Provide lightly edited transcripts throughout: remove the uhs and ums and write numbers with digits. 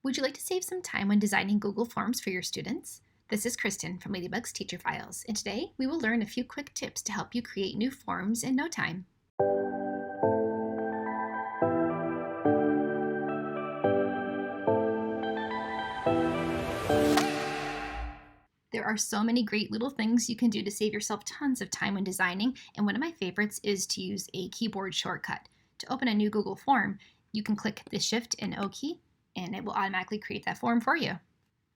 Would you like to save some time when designing Google Forms for your students? This is Kristen from Ladybug's Teacher Files, and today we will learn a few quick tips to help you create new forms in no time. There are so many great little things you can do to save yourself tons of time when designing, and one of my favorites is to use a keyboard shortcut. To open a new Google form, you can click the Shift and O key, and it will automatically create that form for you.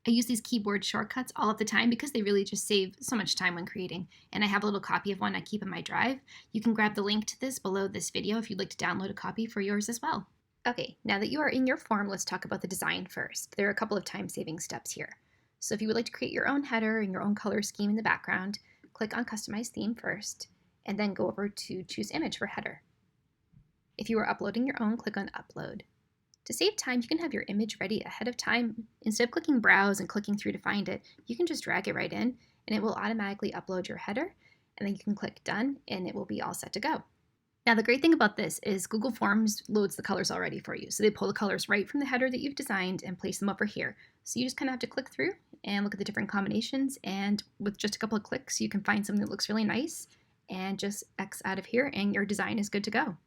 I use these keyboard shortcuts all of the time because they really just save so much time when creating. And I have a little copy of one I keep in my drive. You can grab the link to this below this video if you'd like to download a copy for yours as well. Okay, now that you are in your form, let's talk about the design first. There are a couple of time-saving steps here. So if you would like to create your own header and your own color scheme in the background, click on Customize Theme first, and then go over to Choose Image for Header. If you are uploading your own, click on Upload. To save time, you can have your image ready ahead of time. Instead of clicking Browse and clicking through to find it, you can just drag it right in, and it will automatically upload your header, and then you can click Done, and it will be all set to go. Now, the great thing about this is Google Forms loads the colors already for you. So they pull the colors right from the header that you've designed and place them over here. So you just kind of have to click through and look at the different combinations, and with just a couple of clicks, you can find something that looks really nice and just X out of here, and your design is good to go.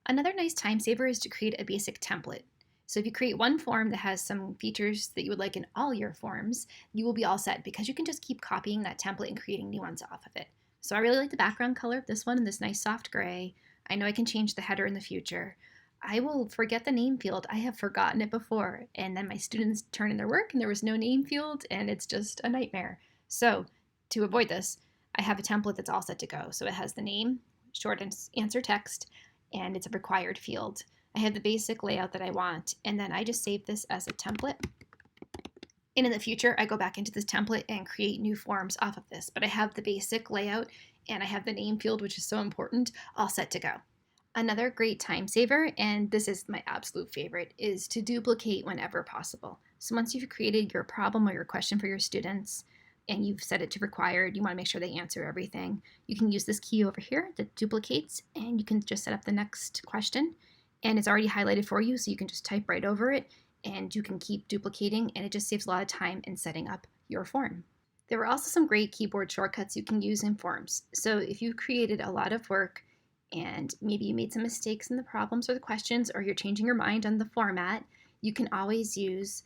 Another nice time saver is to create a basic template. So if you create one form that has some features that you would like in all your forms, you will be all set because you can just keep copying that template and creating new ones off of it. So I really like the background color of this one in this nice soft gray. I know I can change the header in the future. I will forget the name field. I have forgotten it before, and then my students turn in their work and there was no name field, and it's just a nightmare. So to avoid this, I have a template that's all set to go. So it has the name, short answer text, and it's a required field. I have the basic layout that I want, and then I just save this as a template. And in the future, I go back into this template and create new forms off of this. But I have the basic layout, and I have the name field, which is so important, all set to go. Another great time saver, and this is my absolute favorite, is to duplicate whenever possible. So once you've created your problem or your question for your students, and you've set it to required, you want to make sure they answer everything, you can use this key over here that duplicates, and you can just set up the next question. And it's already highlighted for you, so you can just type right over it, and you can keep duplicating, and it just saves a lot of time in setting up your form. There are also some great keyboard shortcuts you can use in forms. So if you've created a lot of work, and maybe you made some mistakes in the problems or the questions, or you're changing your mind on the format, you can always use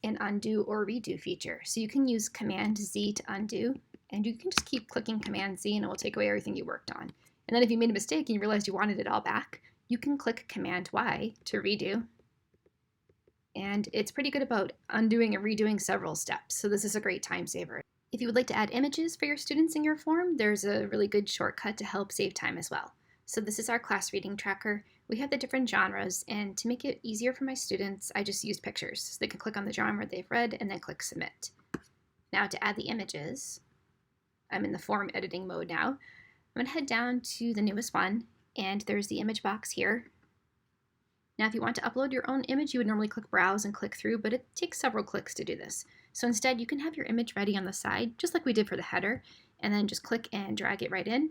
an undo or redo feature. So you can use Command Z to undo, and you can just keep clicking Command Z, and it will take away everything you worked on. And then if you made a mistake and you realized you wanted it all back, you can click Command Y to redo, and it's pretty good about undoing and redoing several steps, so this is a great time saver. If you would like to add images for your students in your form, there's a really good shortcut to help save time as well. So this is our class reading tracker. We have the different genres, and to make it easier for my students, I just use pictures. So they can click on the genre they've read and then click Submit. Now to add the images, I'm in the form editing mode now. I'm going to head down to the newest one, and there's the image box here. Now if you want to upload your own image, you would normally click Browse and click through, but it takes several clicks to do this. So instead, you can have your image ready on the side, just like we did for the header, and then just click and drag it right in,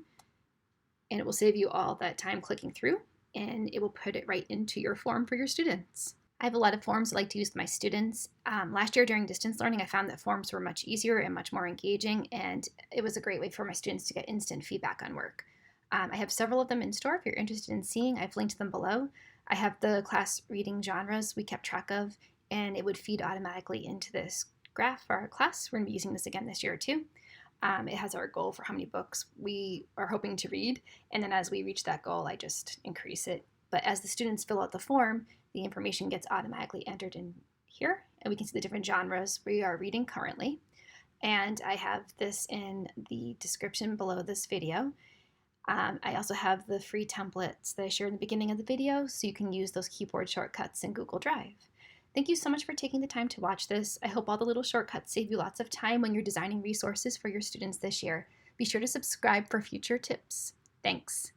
and it will save you all that time clicking through, and it will put it right into your form for your students. I have a lot of forms I like to use with my students. Last year during distance learning, I found that forms were much easier and much more engaging, and it was a great way for my students to get instant feedback on work. I have several of them in store if you're interested in seeing. I've linked them below. I have the class reading genres we kept track of, and it would feed automatically into this graph for our class. We're going to be using this again this year too. It has our goal for how many books we are hoping to read, and then as we reach that goal, I just increase it. But as the students fill out the form, the information gets automatically entered in here, and we can see the different genres we are reading currently. And I have this in the description below this video. I also have the free templates that I shared in the beginning of the video, so you can use those keyboard shortcuts in Google Drive. Thank you so much for taking the time to watch this. I hope all the little shortcuts save you lots of time when you're designing resources for your students this year. Be sure to subscribe for future tips. Thanks.